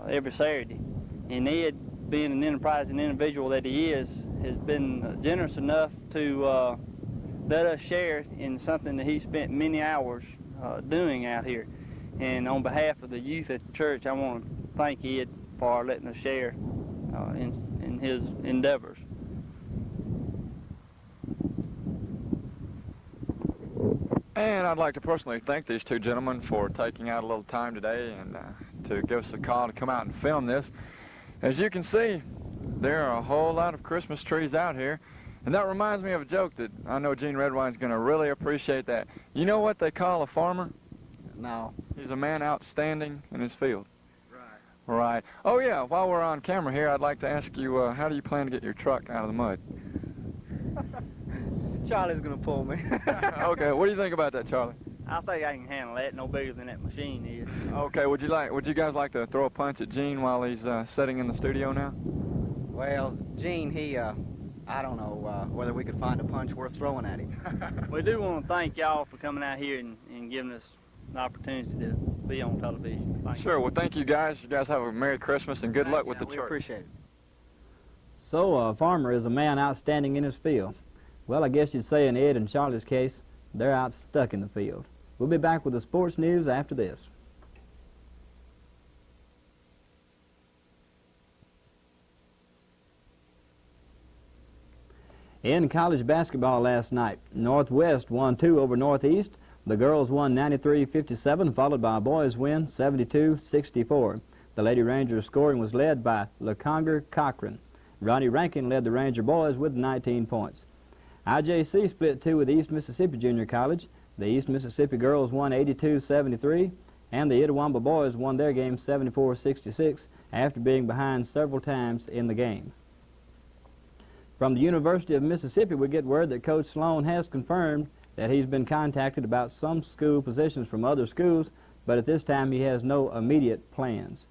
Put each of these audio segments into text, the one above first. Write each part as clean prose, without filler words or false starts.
every Saturday. And Ed, being an enterprising individual that he is, has been generous enough to let us share in something that he spent many hours doing out here. And on behalf of the youth at the church, I want to thank Ed for letting us share in his endeavors. And I'd like to personally thank these two gentlemen for taking out a little time today and to give us a call to come out and film this. As you can see, there are a whole lot of Christmas trees out here. And that reminds me of a joke that I know Gene Redwine's going to really appreciate that. You know what they call a farmer? No. He's a man outstanding in his field. Right. Right. Oh, yeah, while we're on camera here, I'd like to ask you, how do you plan to get your truck out of the mud? Charlie's going to pull me. Okay, what do you think about that, Charlie? I think I can handle that, no bigger than that machine is. Okay, would you guys like to throw a punch at Gene while he's sitting in the studio now? Well, Gene, he, I don't know whether we could find a punch worth throwing at him. We do want to thank y'all for coming out here and giving us the opportunity to be on television. Thank you. Sure, well, thank you guys. You guys have a Merry Christmas and good luck with the We church. appreciate it. So a farmer is a man outstanding in his field. Well, I guess you'd say in Ed and Charlie's case, they're out stuck in the field. We'll be back with the sports news after this. In college basketball last night, Northwest won 2 over Northeast. The girls won 93-57, followed by a boys win 72-64. The Lady Rangers scoring was led by LeConger Cochran. Ronnie Rankin led the Ranger boys with 19 points. IJC split 2 with East Mississippi Junior College. The East Mississippi girls won 82-73, and the Itawamba boys won their game 74-66 after being behind several times in the game. From the University of Mississippi, we get word that Coach Sloan has confirmed that he's been contacted about some school positions from other schools, but at this time he has no immediate plans.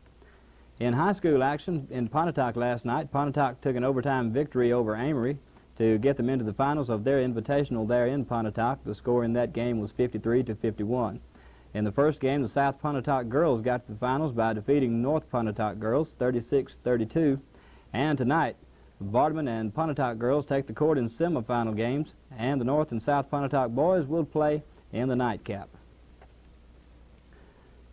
In high school action in Pontotoc last night, Pontotoc took an overtime victory over Amory to get them into the finals of their invitational there in Pontotoc. The score in that game was 53-51. In the first game, the South Pontotoc girls got to the finals by defeating North Pontotoc girls 36-32. And tonight, Vardaman and Pontotoc girls take the court in semifinal games, and the North and South Pontotoc boys will play in the nightcap.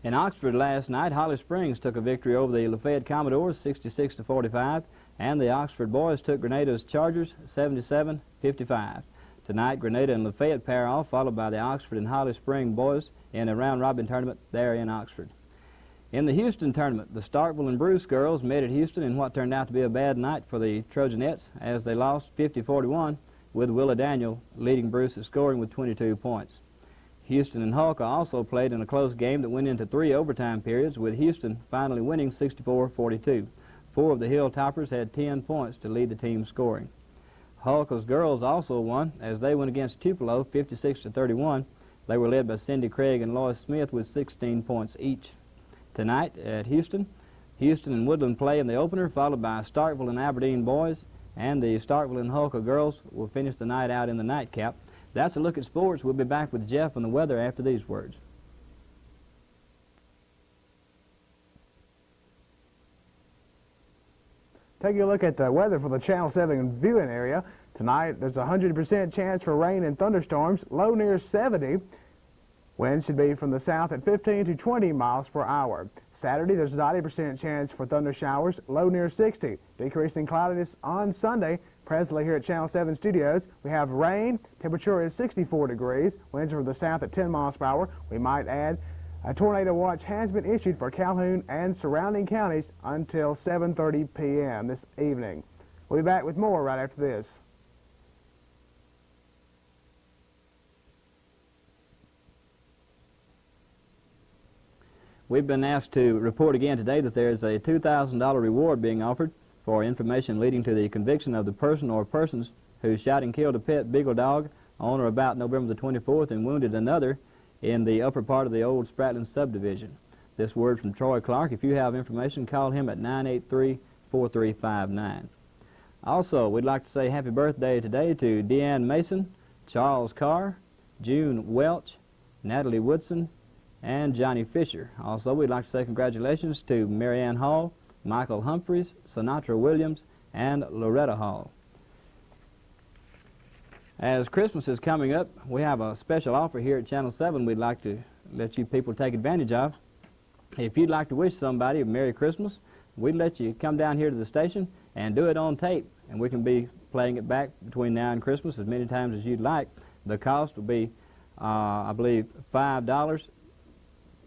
In Oxford last night, Holly Springs took a victory over the Lafayette Commodores 66-45, and the Oxford boys took Grenada's Chargers 77-55. Tonight, Grenada and Lafayette pair off, followed by the Oxford and Holly Springs boys in a round-robin tournament there in Oxford. In the Houston tournament, the Starkville and Bruce girls met at Houston in what turned out to be a bad night for the Trojanettes as they lost 50-41, with Willa Daniel leading Bruce's scoring with 22 points. Houston and Hulka also played in a close game that went into 3 overtime periods, with Houston finally winning 64-42. 4 of the Hilltoppers had 10 points to lead the team scoring. Hulka's girls also won as they went against Tupelo 56-31. They were led by Cindy Craig and Lois Smith with 16 points each. Tonight at Houston, Houston and Woodland play in the opener, followed by Starkville and Aberdeen boys, and the Starkville and Hulka girls will finish the night out in the nightcap. That's a look at sports. We'll be back with Jeff and the weather after these words. Taking a look at the weather for the Channel 7 viewing area. Tonight, there's a 100% chance for rain and thunderstorms, low near 70. Winds should be from the south at 15 to 20 miles per hour. Saturday, there's a 90% chance for thunder showers, low near 60. Decreasing cloudiness on Sunday. Presently here at Channel 7 Studios, we have rain. Temperature is 64 degrees. Winds from the south at 10 miles per hour. We might add a tornado watch has been issued for Calhoun and surrounding counties until 7:30 p.m. this evening. We'll be back with more right after this. We've been asked to report again today that there's a $2,000 reward being offered for information leading to the conviction of the person or persons who shot and killed a pet beagle dog on or about November the 24th and wounded another in the upper part of the old Spratland subdivision. This word from Troy Clark. If you have information, call him at 983-4359. Also, we'd like to say happy birthday today to Deanne Mason, Charles Carr, June Welch, Natalie Woodson, and Johnny Fisher. Also, we'd like to say congratulations to Marianne Hall, Michael Humphreys, Sinatra Williams, and Loretta Hall. As Christmas is coming up, we have a special offer here at Channel 7 we'd like to let you people take advantage of. If you'd like to wish somebody a Merry Christmas, we'd let you come down here to the station and do it on tape, and we can be playing it back between now and Christmas as many times as you'd like. The cost will be, I believe, $5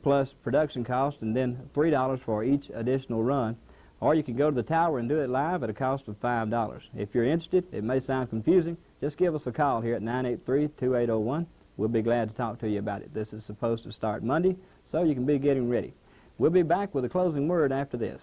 plus production cost, and then $3 for each additional run. Or you can go to the tower and do it live at a cost of $5. If you're interested, it may sound confusing, just give us a call here at 983-2801. We'll be glad to talk to you about it. This is supposed to start Monday, so you can be getting ready. We'll be back with a closing word after this.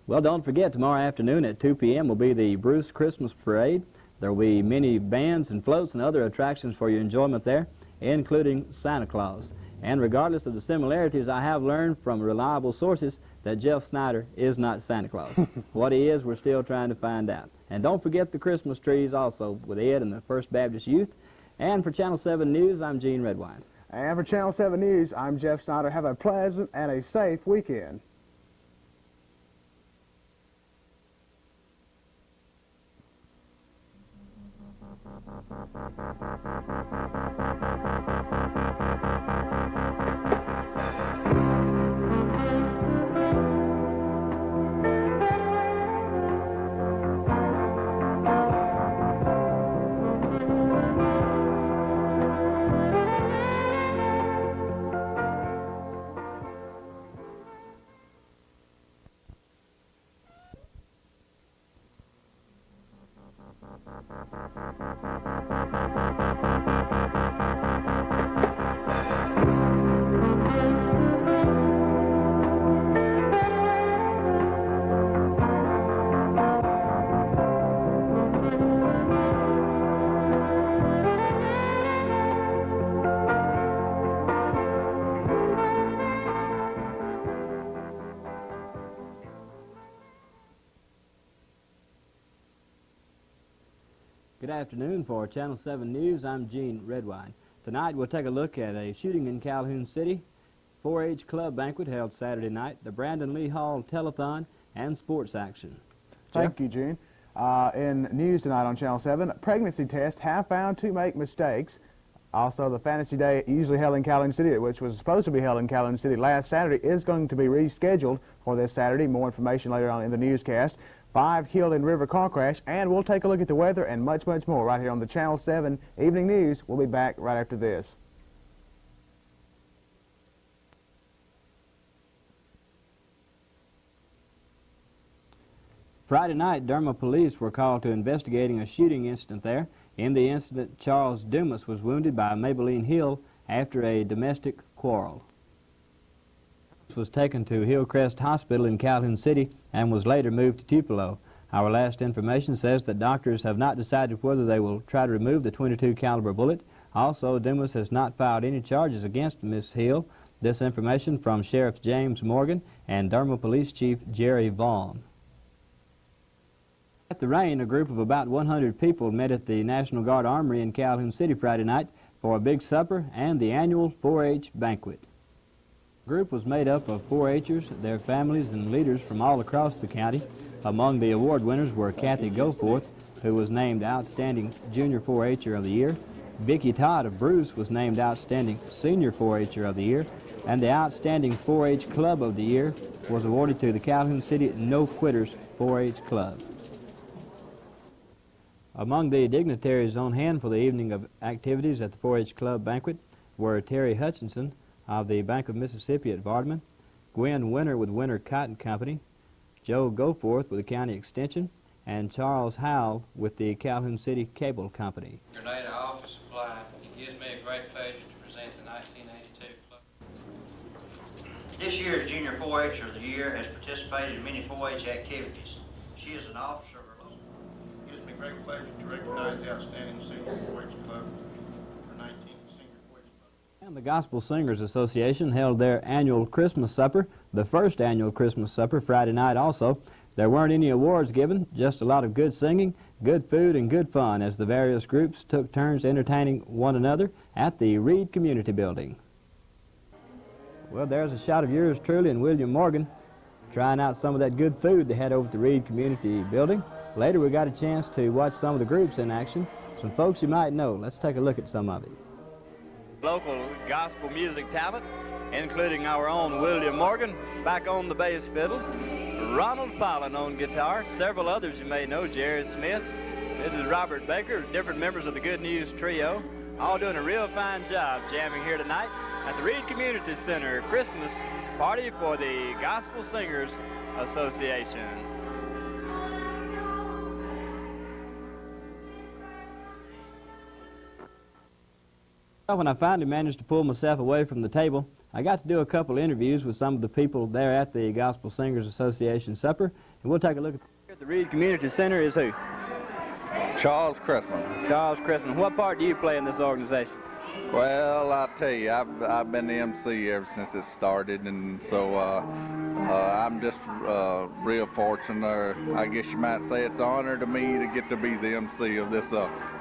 Well, don't forget, tomorrow afternoon at 2 p.m. will be the Bruce Christmas Parade. There will be many bands and floats and other attractions for your enjoyment there, including Santa Claus. And regardless of the similarities, I have learned from reliable sources that Jeff Snyder is not Santa Claus. What he is, we're still trying to find out. And don't forget the Christmas trees also with Ed and the First Baptist Youth. And for Channel 7 News, I'm Gene Redwine. And for Channel 7 News, I'm Jeff Snyder. Have a pleasant and a safe weekend. Good afternoon. For Channel 7 News, I'm Gene Redwine. Tonight we'll take a look at a shooting in Calhoun City, 4-H club banquet held Saturday night, the Brandon Lee Hall telethon, and sports action. Thank you, Gene. In news tonight on Channel 7, pregnancy tests have found to make mistakes. Also, the Fantasy Day usually held in Calhoun City, which was supposed to be held in Calhoun City last Saturday, is going to be rescheduled for this Saturday. More information later on in the newscast. 5 killed in river car crash, and we'll take a look at the weather and much, much more right here on the Channel 7 Evening News. We'll be back right after this. Friday night, Derma police were called to investigating a shooting incident there. In the incident, Charles Dumas was wounded by Maybelline Hill after a domestic quarrel. Was taken to Hillcrest Hospital in Calhoun City and was later moved to Tupelo. Our last information says that doctors have not decided whether they will try to remove the .22 caliber bullet. Also, Dumas has not filed any charges against Miss Hill. This information from Sheriff James Morgan and Derma Police Chief Jerry Vaughn. At the rain, a group of about 100 people met at the National Guard Armory in Calhoun City Friday night for a big supper and the annual 4-H banquet. The group was made up of 4-Hers, their families, and leaders from all across the county. Among the award winners were Kathy Goforth, who was named Outstanding Junior 4-Her of the Year. Vicki Todd of Bruce was named Outstanding Senior 4-Her of the Year. And the Outstanding 4-H Club of the Year was awarded to the Calhoun City No Quitters 4-H Club. Among the dignitaries on hand for the evening of activities at the 4-H Club banquet were Terry Hutchinson of the Bank of Mississippi at Vardaman, Gwen Winter with Winter Cotton Company, Joe Goforth with the County Extension, and Charles Howell with the Calhoun City Cable Company. Grenada Office Supply. It gives me a great pleasure to present the 1982 club. This year's Junior 4-H of the Year has participated in many 4-H activities. She is an officer of her local. It gives me great pleasure to recognize the outstanding senior 4-H club for 19 senior 4-H club. And the Gospel Singers Association held their annual Christmas supper, the first annual Christmas supper, Friday night also. There weren't any awards given, just a lot of good singing Good food and good fun as the various groups took turns entertaining one another at the Reed Community Building. Well, there's a shot of yours truly and William Morgan trying out some of that good food they had over at the Reed Community Building. Later we got a chance to watch some of the groups in action. Some folks you might know. Let's take a look at some of it. Local gospel music talent, including our own William Morgan back on the bass fiddle, Ronald Fallon on guitar, several others you may know, Jerry Smith, this is Robert Baker, different members of the Good News Trio, all doing a real fine job jamming here tonight at the Reed Community Center Christmas party for the Gospel Singers Association. When I finally managed to pull myself away from the table, I got to do a couple interviews with some of the people there at the Gospel Singers Association supper, and we'll take a look at the Reed Community Center. Is who? Charles Christman. Charles Christman. What part do you play in this organization? Well, I'll tell you, I've been the MC ever since it started, and so I'm just real fortunate, or I guess you might say it's an honor to me to get to be the MC of this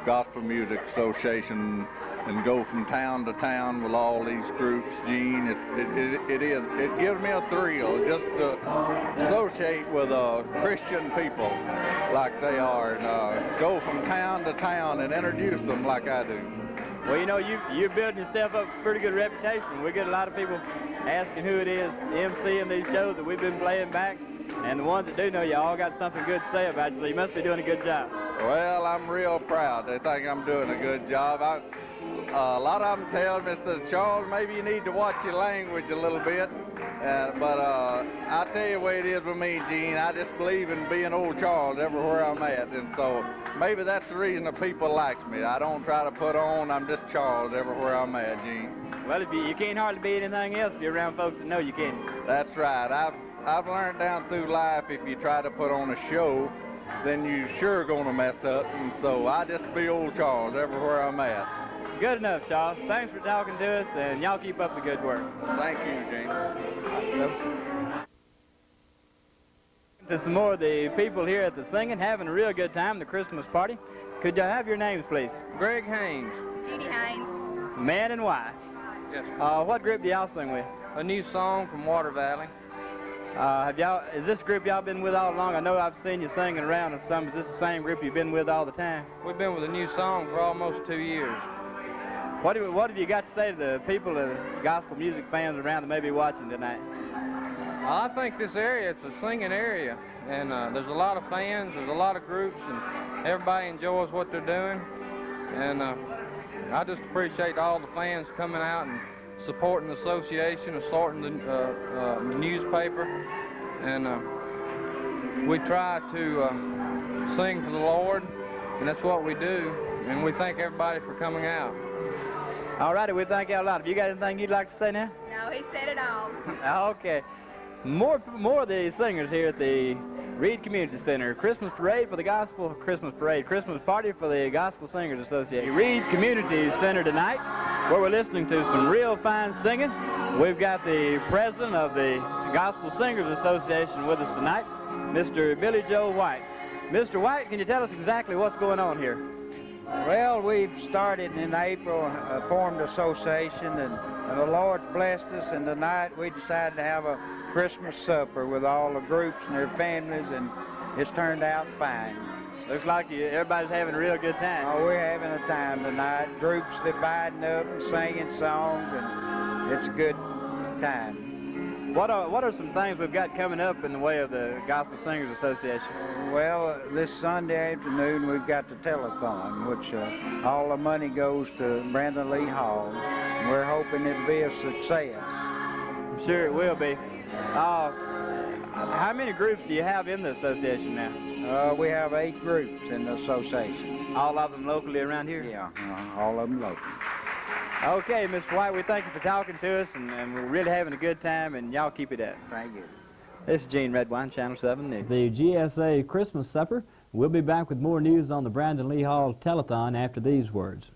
Gospel Music Association and go from town to town with all these groups. Gene, it gives me a thrill just to associate with Christian people like they are, and go from town to town and introduce them like I do. Well, you know, you're building yourself up a pretty good reputation. We get a lot of people asking who it is emceeing these shows that we've been playing back, and the ones that do know you all got something good to say about you, so you must be doing a good job. Well, I'm real proud. They think I'm doing a good job. A lot of them tell me, says, Charles, maybe you need to watch your language a little bit. But I tell you the way it is with me, Gene. I just believe in being old Charles everywhere I'm at. And so maybe that's the reason the people likes me. I don't try to put on. I'm just Charles everywhere I'm at, Gene. Well, you can't hardly be anything else if you're around folks that know you can. That's right. I've learned down through life, if you try to put on a show, then you're sure going to mess up. And so I just be old Charles everywhere I'm at. Good enough, Charles. Thanks for talking to us, and y'all keep up the good work. Thank you, Gene. To some more of the people here at the singing, having a real good time, the Christmas party. Could y'all have your names, please? Greg Haynes. Judy Haynes. Man and wife. Yes. What group do y'all sing with? A new song from Water Valley. Is this group y'all been with all along? I know I've seen you singing around or something. Is this the same group you've been with all the time? We've been with a new song for almost 2 years. What have you got to say to the people, the gospel music fans around that may be watching tonight? I think this area, it's a singing area, and there's a lot of fans, there's a lot of groups, and everybody enjoys what they're doing. And I just appreciate all the fans coming out and supporting the association and supporting the newspaper. And we try to sing for the Lord, and that's what we do. And we thank everybody for coming out. All righty, we thank you a lot. Have you got anything you'd like to say now? No, he said it all. Okay. More of the singers here at the Reed Community Center. Christmas parade for the Gospel, Christmas party for the Gospel Singers Association. Reed Community Center tonight, where we're listening to some real fine singing. We've got the president of the Gospel Singers Association with us tonight, Mr. Billy Joe White. Mr. White, can you tell us exactly what's going on here? Well, we've started in April, formed an association, and the Lord blessed us, and tonight we decided to have a Christmas supper with all the groups and their families, and it's turned out fine. Looks like everybody's having a real good time. Oh, we're having a time tonight. Groups dividing up and singing songs, and it's a good time. What are some things we've got coming up in the way of the Gospel Singers Association? Well, this Sunday afternoon we've got the telethon, which all the money goes to Brandon Lee Hall. We're hoping it'll be a success. I'm sure it will be. How many groups do you have in the association now? We have 8 groups in the association. All of them locally around here? Yeah, all of them local. Okay, Mr. White, we thank you for talking to us, and we're really having a good time, and y'all keep it up. Thank you. This is Gene Redwine, Channel 7 News. The GSA Christmas Supper. We'll be back with more news on the Brandon Lee Hall Telethon after these words.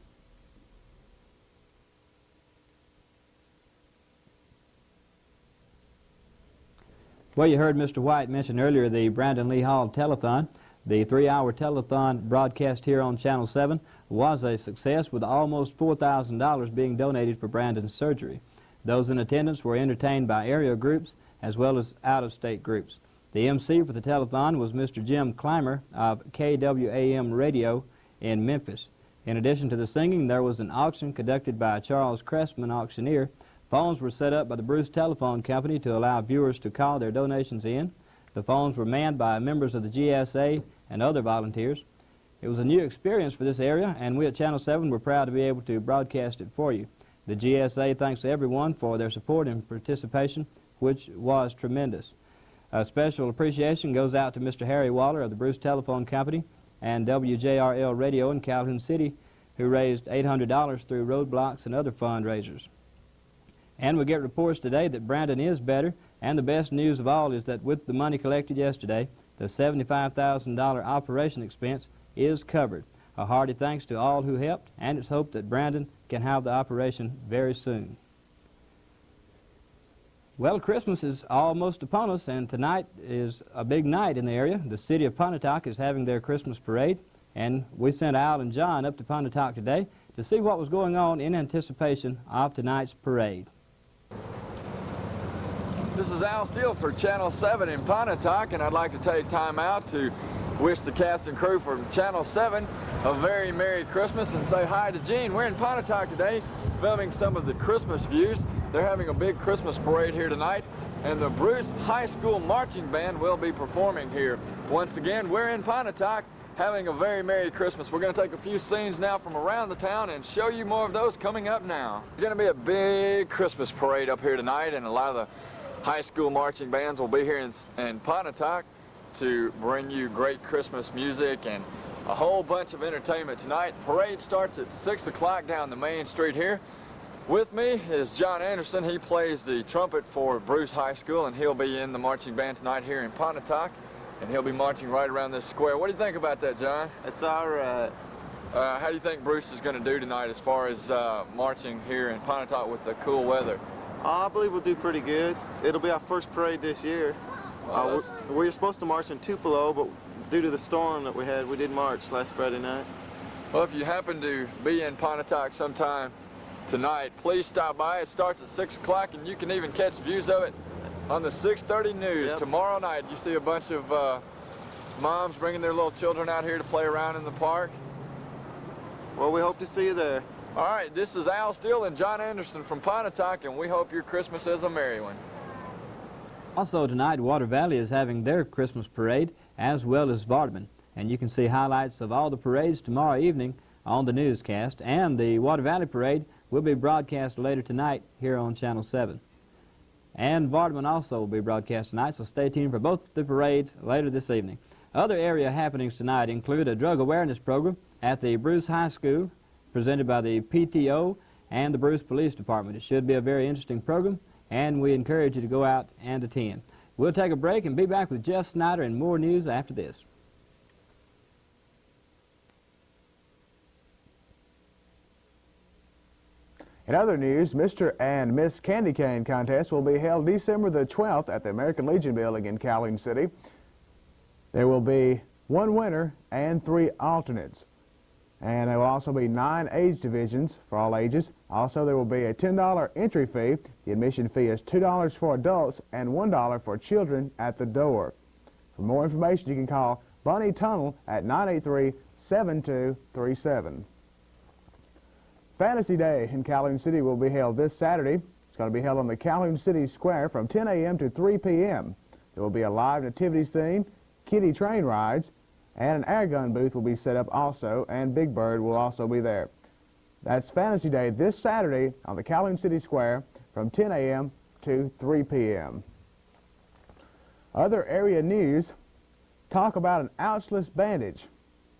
Well, you heard Mr. White mention earlier the Brandon Lee Hall Telethon. The 3-hour telethon broadcast here on Channel 7 was a success, with almost $4,000 being donated for Brandon's surgery. Those in attendance were entertained by area groups as well as out-of-state groups. The MC for the telethon was Mr. Jim Clymer of KWAM Radio in Memphis. In addition to the singing, there was an auction conducted by Charles Cressman, auctioneer. Phones were set up by the Bruce Telephone Company to allow viewers to call their donations in. The phones were manned by members of the GSA and other volunteers. It was a new experience for this area, and we at Channel 7 were proud to be able to broadcast it for you. The GSA thanks everyone for their support and participation, which was tremendous. A special appreciation goes out to Mr. Harry Waller of the Bruce Telephone Company and WJRL Radio in Calhoun City, who raised $800 through roadblocks and other fundraisers. And we get reports today that Brandon is better, and the best news of all is that with the money collected yesterday, the $75,000 operation expense is covered. A hearty thanks to all who helped, and it's hoped that Brandon can have the operation very soon. Well, Christmas is almost upon us, and tonight is a big night in the area. The city of Pontotoc is having their Christmas parade, and we sent Al and John up to Pontotoc today to see what was going on in anticipation of tonight's parade. This is Al Steele for Channel 7 in Pontotoc, and I'd like to take time out to wish the cast and crew from Channel 7 a very Merry Christmas and say hi to Gene. We're in Pontotoc today filming some of the Christmas views. They're having a big Christmas parade here tonight, and the Bruce High School Marching Band will be performing here. Once again, we're in Pontotoc having a very Merry Christmas. We're going to take a few scenes now from around the town and show you more of those coming up now. It's going to be a big Christmas parade up here tonight, and a lot of the high school marching bands will be here in Pontotoc to bring you great Christmas music and a whole bunch of entertainment tonight. Parade starts at 6 o'clock down the main street here. With me is John Anderson. He plays the trumpet for Bruce High School, and he'll be in the marching band tonight here in Pontotoc, and he'll be marching right around this square. What do you think about that, John? It's all right. How do you think Bruce is going to do tonight as far as marching here in Pontotoc with the cool weather? I believe we'll do pretty good. It'll be our first parade this year. We were supposed to march in Tupelo, but due to the storm that we had, we didn't march last Friday night. Well, if you happen to be in Pontotoc sometime tonight, please stop by. It starts at 6 o'clock, and you can even catch views of it on the 6:30 news. Yep. Tomorrow night, you see a bunch of moms bringing their little children out here to play around in the park. Well, we hope to see you there. All right, this is Al Steele and John Anderson from Pontotoc, and we hope your Christmas is a merry one. Also tonight, Water Valley is having their Christmas parade, as well as Vardaman. And you can see highlights of all the parades tomorrow evening on the newscast, and the Water Valley parade will be broadcast later tonight here on Channel 7. And Vardaman also will be broadcast tonight, so stay tuned for both the parades later this evening. Other area happenings tonight include a drug awareness program at the Bruce High School, presented by the PTO and the Bruce Police Department. It should be a very interesting program, and we encourage you to go out and attend. We'll take a break and be back with Jeff Snyder and more news after this. In other news, Mr. and Miss Candy Cane contest will be held December the 12th at the American Legion Building in Calhoun City. There will be one winner and 3 alternates. And there will also be 9 age divisions for all ages. Also, there will be a $10 entry fee. The admission fee is $2 for adults and $1 for children at the door. For more information, you can call Bunny Tunnel at 983-7237. Fantasy Day in Calhoun City will be held this Saturday. It's going to be held on the Calhoun City Square from 10 a.m. to 3 p.m. There will be a live nativity scene, kiddie train rides, and an air gun booth will be set up also, and Big Bird will also be there. That's Fantasy Day this Saturday on the Calhoun City Square from 10 a.m. to 3 p.m. Other area news, talk about an ouchless bandage.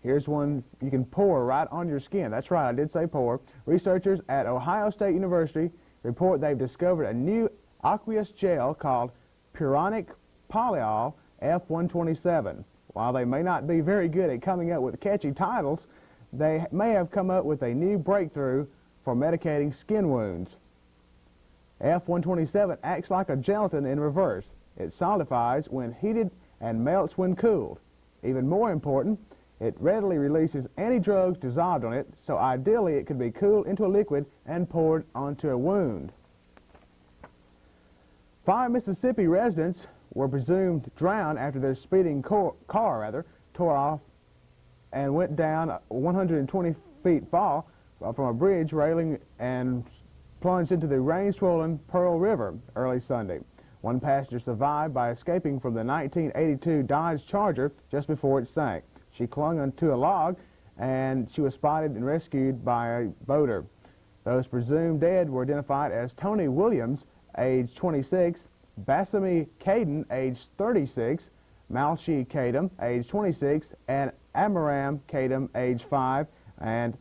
Here's one you can pour right on your skin. That's right, I did say pour. Researchers at Ohio State University report they've discovered a new aqueous gel called Puronic Polyol F127. While they may not be very good at coming up with catchy titles, they may have come up with a new breakthrough for medicating skin wounds. F127 acts like a gelatin in reverse. It solidifies when heated and melts when cooled. Even more important, it readily releases any drugs dissolved on it, so ideally it could be cooled into a liquid and poured onto a wound. 5 Mississippi residents were presumed drowned after their speeding car tore off and went down a 120 feet fall from a bridge railing and plunged into the rain-swollen Pearl River early Sunday. One passenger survived by escaping from the 1982 Dodge Charger just before it sank. She clung onto a log, and she was spotted and rescued by a boater. Those presumed dead were identified as Tony Williams, age 26, Bassamy Caden, age 36, Malshi Kadam, age 26, and Amaram Kadam, age 5, and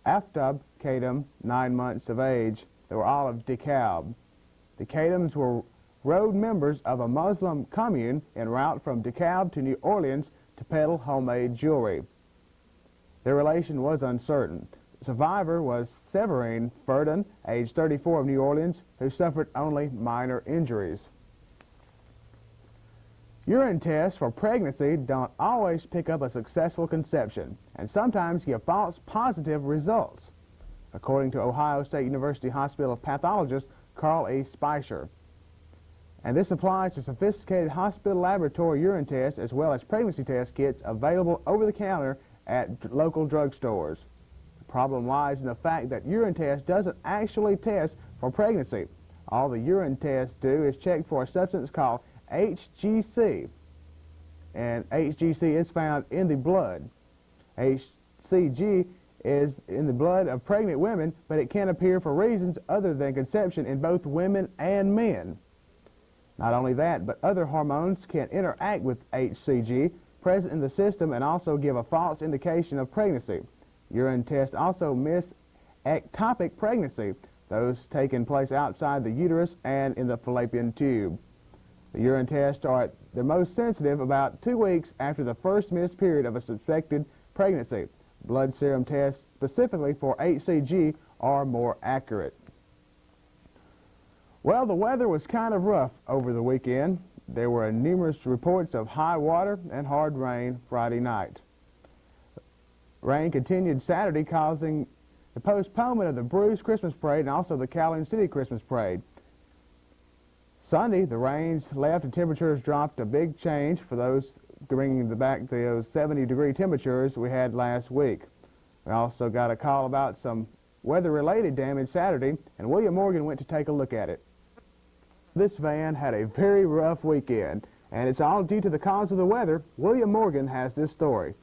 Aftab Kadam, 9 months of age. They were all of DeKalb. The Kadams were road members of a Muslim commune en route from DeKalb to New Orleans to peddle homemade jewelry. Their relation was uncertain. The survivor was Severine Furdon, age 34, of New Orleans, who suffered only minor injuries. Urine tests for pregnancy don't always pick up a successful conception and sometimes give false positive results, according to Ohio State University Hospital pathologist Carl E. Speicher. And this applies to sophisticated hospital laboratory urine tests as well as pregnancy test kits available over the counter at local drugstores. The problem lies in the fact that urine test doesn't actually test for pregnancy. All the urine tests do is check for a substance called HGC, and HGC is found in the blood. HCG is in the blood of pregnant women, but it can appear for reasons other than conception in both women and men. Not only that, but other hormones can interact with HCG present in the system and also give a false indication of pregnancy. Urine tests also miss ectopic pregnancy, those taking place outside the uterus and in the fallopian tube. The urine tests are at their most sensitive about 2 weeks after the first missed period of a suspected pregnancy. Blood serum tests specifically for HCG are more accurate. Well, the weather was kind of rough over the weekend. There were numerous reports of high water and hard rain Friday night. Rain continued Saturday, causing the postponement of the Bruce Christmas Parade and also the Calhoun City Christmas Parade. Sunday, the rains left and temperatures dropped, a big change for those bringing back those 70-degree temperatures we had last week. We also got a call about some weather-related damage Saturday, and William Morgan went to take a look at it. This van had a very rough weekend, and it's all due to the cause of the weather. William Morgan has this story.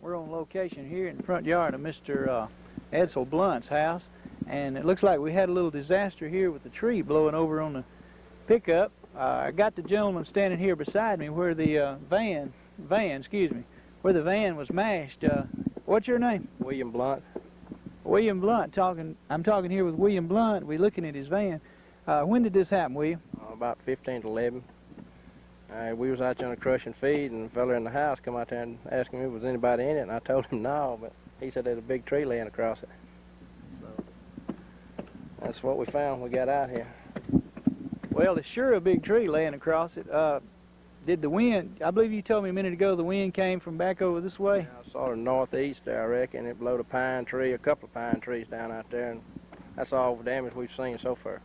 We're on location here in the front yard of Mr. Edsel Blunt's house, and it looks like we had a little disaster here with the tree blowing over on the pickup. I got the gentleman standing here beside me where the where the van was mashed. What's your name? William Blunt. William Blunt. I'm talking here with William Blunt. We're looking at his van. When did this happen, William? About 15 to 11. We was out there on a crushing feed, and the fella in the house come out there and asked him if there was anybody in it, and I told him no, but he said there's a big tree laying across it. So that's what we found when we got out here. Well, there's sure a big tree laying across it. Did the wind, I believe you told me a minute ago the wind came from back over this way? Yeah, sort of northeast there, I reckon. It blowed a pine tree, a couple of pine trees down out there, and that's all the damage we've seen so far.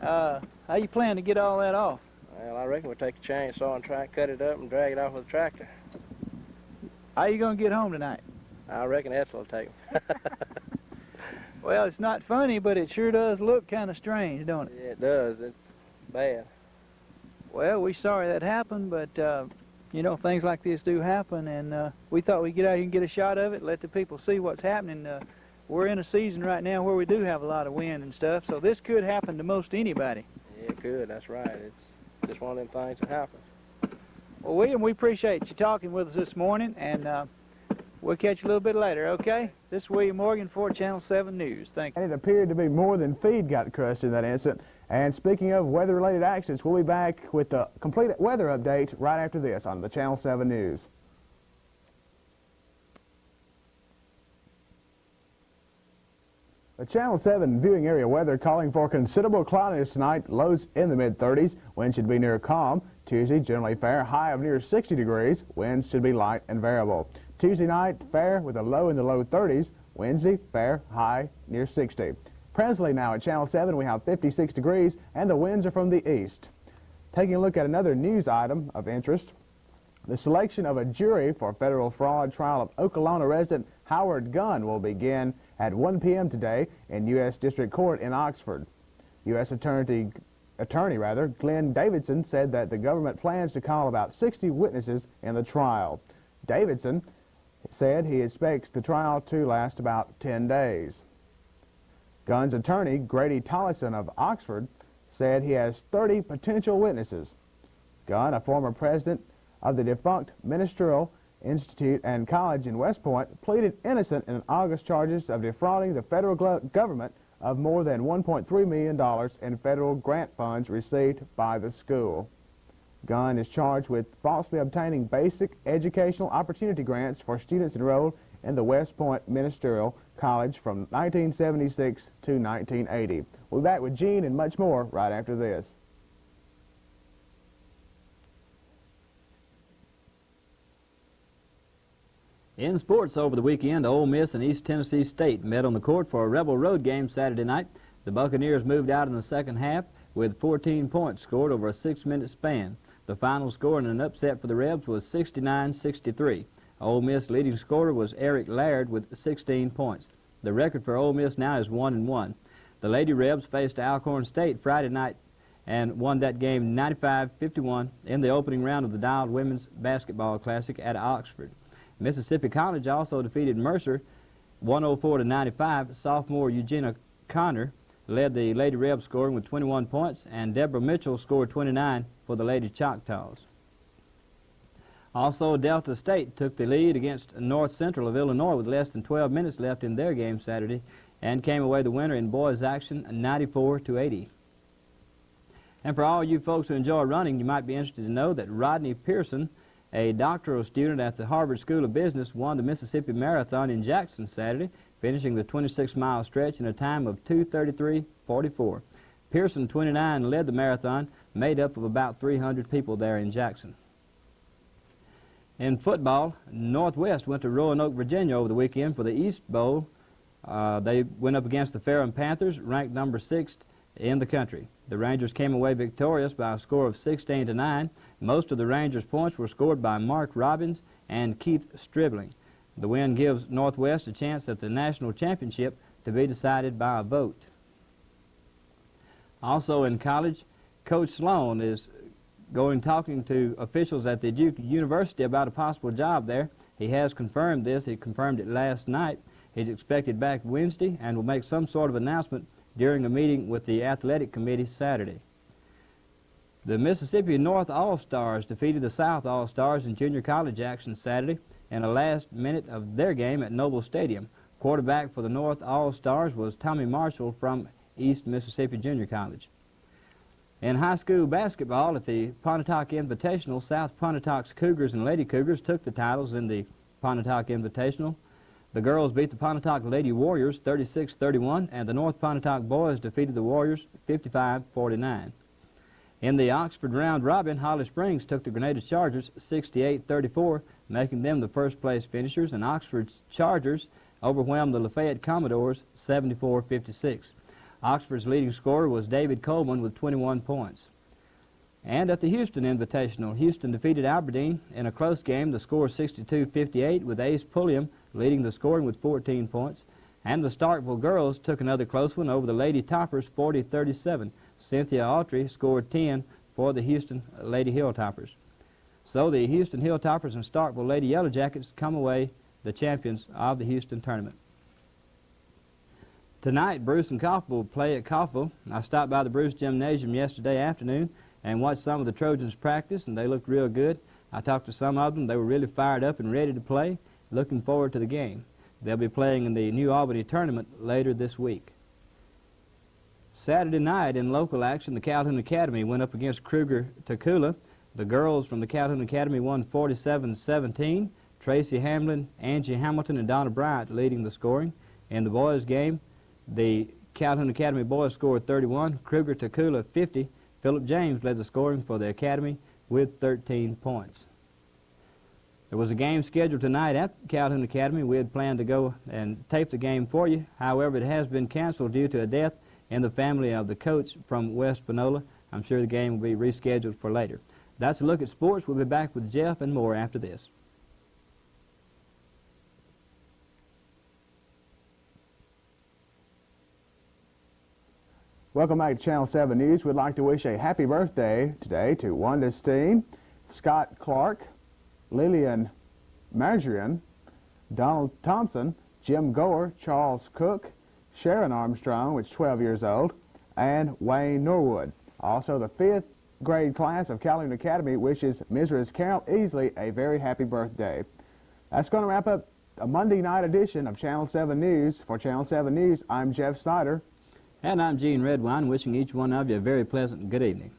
How you plan to get all that off? Well, I reckon we'll take a chainsaw and try and cut it up and drag it off with a tractor. How you going to get home tonight? I reckon Edsel will take them. Well, it's not funny, but it sure does look kind of strange, don't it? Yeah, it does. It's bad. Well, we're sorry that happened, but, you know, things like this do happen, and we thought we'd get out here and get a shot of it, let the people see what's happening. We're in a season right now where we do have a lot of wind and stuff, so this could happen to most anybody. Yeah, it could. That's right. It's just one of them things that happens. Well, William, we appreciate you talking with us this morning, and we'll catch you a little bit later, okay? This is William Morgan for Channel 7 News. Thank you. And it appeared to be more than feed got crushed in that incident. And speaking of weather-related accidents, we'll be back with the complete weather update right after this on the Channel 7 News. The Channel 7 viewing area weather calling for considerable cloudiness tonight, lows in the mid-30s. Wind should be near calm. Tuesday, generally fair, high of near 60 degrees. Winds should be light and variable. Tuesday night, fair with a low in the low 30s. Wednesday, fair, high near 60. Presently now at Channel 7, we have 56 degrees, and the winds are from the east. Taking a look at another news item of interest, the selection of a jury for a federal fraud trial of Okolona resident Howard Gunn will begin at 1 p.m. today in U.S. District Court in Oxford. U.S. Attorney Glenn Davidson said that the government plans to call about 60 witnesses in the trial. Davidson said he expects the trial to last about 10 days. Gunn's attorney, Grady Tollison of Oxford, said he has 30 potential witnesses. Gunn, a former president of the defunct Ministerial Institute and College in West Point, pleaded innocent in August charges of defrauding the federal government of more than $1.3 million in federal grant funds received by the school. Gunn is charged with falsely obtaining basic educational opportunity grants for students enrolled in the West Point Ministerial College from 1976 to 1980. We'll be back with Gene and much more right after this. In sports over the weekend, Ole Miss and East Tennessee State met on the court for a Rebel Road game Saturday night. The Buccaneers moved out in the second half with 14 points scored over a 6-minute span. The final score in an upset for the Rebs was 69-63. Ole Miss leading scorer was Eric Laird with 16 points. The record for Ole Miss now is 1-1. The Lady Rebs faced Alcorn State Friday night and won that game 95-51 in the opening round of the Dialed Women's Basketball Classic at Oxford. Mississippi College also defeated Mercer 104-95. Sophomore Eugenia Connor led the Lady Rebs scoring with 21 points, and Deborah Mitchell scored 29 for the Lady Choctaws. Also, Delta State took the lead against North Central of Illinois with less than 12 minutes left in their game Saturday and came away the winner in boys action 94-80. And for all you folks who enjoy running, you might be interested to know that Rodney Pearson, a doctoral student at the Harvard School of Business, won the Mississippi Marathon in Jackson Saturday, finishing the 26-mile stretch in a time of 2:33:44. Pearson, 29, led the marathon, made up of about 300 people there in Jackson. In football, Northwest went to Roanoke, Virginia over the weekend for the East Bowl. They went up against the Ferrum Panthers, ranked number 6th in the country. The Rangers came away victorious by a score of 16-9. Most of the Rangers' points were scored by Mark Robbins and Keith Stribling. The win gives Northwest a chance at the national championship to be decided by a vote. Also in college, Coach Sloan is talking to officials at the Duke University about a possible job there. He has confirmed this. He confirmed it last night. He's expected back Wednesday and will make some sort of announcement during a meeting with the athletic committee Saturday. The Mississippi North All-Stars defeated the South All-Stars in junior college action Saturday in a last minute of their game at Noble Stadium. Quarterback for the North All-Stars was Tommy Marshall from East Mississippi Junior College. In high school basketball at the Pontotoc Invitational, South Pontotoc's Cougars and Lady Cougars took the titles in the Pontotoc Invitational. The girls beat the Pontotoc Lady Warriors 36-31, and the North Pontotoc boys defeated the Warriors 55-49. In the Oxford round robin, Holly Springs took the Grenada Chargers 68-34, making them the first place finishers, and Oxford's Chargers overwhelmed the Lafayette Commodores 74-56. Oxford's leading scorer was David Coleman with 21 points. And at the Houston Invitational, Houston defeated Aberdeen in a close game. The score 62-58 with Ace Pulliam leading the scoring with 14 points. And the Starkville girls took another close one over the Lady Toppers 40-37. Cynthia Autry scored 10 for the Houston Lady Hilltoppers. So the Houston Hilltoppers and Starkville Lady Yellow Jackets come away the champions of the Houston tournament. Tonight, Bruce and Coffville will play at Coffville. I stopped by the Bruce Gymnasium yesterday afternoon and watched some of the Trojans practice, and they looked real good. I talked to some of them. They were really fired up and ready to play. Looking forward to the game. They'll be playing in the New Albany tournament later this week. Saturday night in local action, the Calhoun Academy went up against Kruger-Takula. The girls from the Calhoun Academy won 47-17. Tracy Hamlin, Angie Hamilton, and Donna Bryant leading the scoring. In the boys' game, the Calhoun Academy boys scored 31, Kruger-Takula 50. Philip James led the scoring for the Academy, with 13 points. There was a game scheduled tonight at Calhoun Academy. We had planned to go and tape the game for you. However, it has been canceled due to a death in the family of the coach from West Panola. I'm sure the game will be rescheduled for later. That's a look at sports. We'll be back with Jeff and more after this. Welcome back to Channel 7 News. We'd like to wish a happy birthday today to Wanda Steen, Scott Clark, Lillian Marjorian, Donald Thompson, Jim Gore, Charles Cook, Sharon Armstrong, which is 12 years old, and Wayne Norwood. Also, the 5th grade class of Calhoun Academy wishes Mrs. Carol Easley a very happy birthday. That's going to wrap up a Monday night edition of Channel 7 News. For Channel 7 News, I'm Jeff Snyder. And I'm Gene Redwine, wishing each one of you a very pleasant good evening.